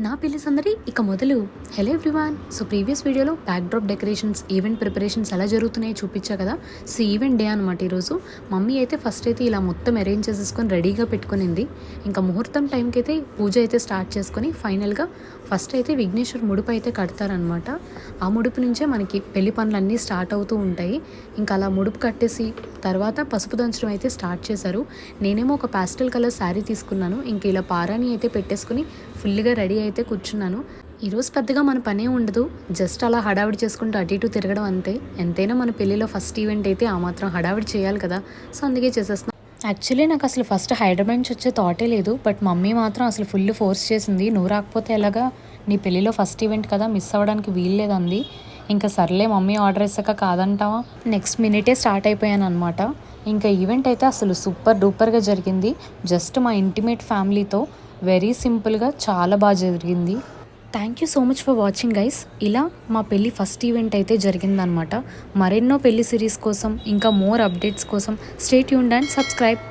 నా పెళ్లి సందడి ఇక మొదలు. Hello everyone. సో ప్రీవియస్ వీడియోలో బ్యాక్డ్రాప్ డెకరేషన్స్, ఈవెంట్ ప్రిపరేషన్స్ ఎలా జరుగుతున్నాయో చూపించా కదా. సో ఈవెంట్ డే అనమాట ఈరోజు. మమ్మీ అయితే ఫస్ట్ అయితే ఇలా మొత్తం అరేంజ్ చేసేసుకొని రెడీగా పెట్టుకునింది. ఇంకా ముహూర్తం టైంకి అయితే పూజ అయితే స్టార్ట్ చేసుకొని ఫైనల్గా ఫస్ట్ అయితే విఘ్నేశ్వర్ ముడుపు అయితే కడతారనమాట. ఆ ముడుపు నుంచే మనకి పెళ్లి పనులన్నీ స్టార్ట్ అవుతూ ఉంటాయి. ఇంకా అలా ముడుపు కట్టేసి తర్వాత పసుపు దంచడం అయితే స్టార్ట్ చేశారు. నేనేమో ఒక పాస్టల్ కలర్ శారీ తీసుకున్నాను. ఇంక ఇలా పారాని అయితే పెట్టేసుకుని ఫుల్గా రెడీ అయితే కూర్చున్నాను. ఈరోజు పెద్దగా మన పనే ఉండదు, జస్ట్ అలా హడావిడి చేసుకుంటూ అటు ఇటు తిరగడం అంతే. ఎంతైనా మన పెళ్ళిలో ఫస్ట్ ఈవెంట్ అయితే ఆ మాత్రం హడావిడి చేయాలి కదా. సో అందుకే చేసేస్తున్నాను. యాక్చువల్లీ నాకు అసలు ఫస్ట్ హైదరాబాద్ నుంచి వచ్చే థాటే లేదు, బట్ మమ్మీ మాత్రం అసలు ఫుల్ ఫోర్స్ చేసింది. నువ్వు రాకపోతే ఎలాగా, నీ పెళ్ళిలో ఫస్ట్ ఈవెంట్ కదా, మిస్ అవ్వడానికి వీల్లేదంది. ఇంకా సర్లే మమ్మీ ఆర్డర్ వేసాక కాదంటావా, నెక్స్ట్ మినిటే స్టార్ట్ అయిపోయాను అనమాట. ఇంకా ఈవెంట్ అయితే అసలు సూపర్ డూపర్గా జరిగింది. జస్ట్ మా ఇంటిమేట్ ఫ్యామిలీతో వెరీ సింపుల్గా చాలా బాగా జరిగింది. Thank you so much for watching guys. ఇలా మా పెళ్ళి ఫస్ట్ ఈవెంట్ అయితే జరిగిందనమాట. మరెన్నో పెళ్లి సిరీస్ కోసం ఇంకా మోర్ అప్డేట్స్ కోసం స్టే ట్యూన్డ్ అండ్ సబ్స్క్రైబ్.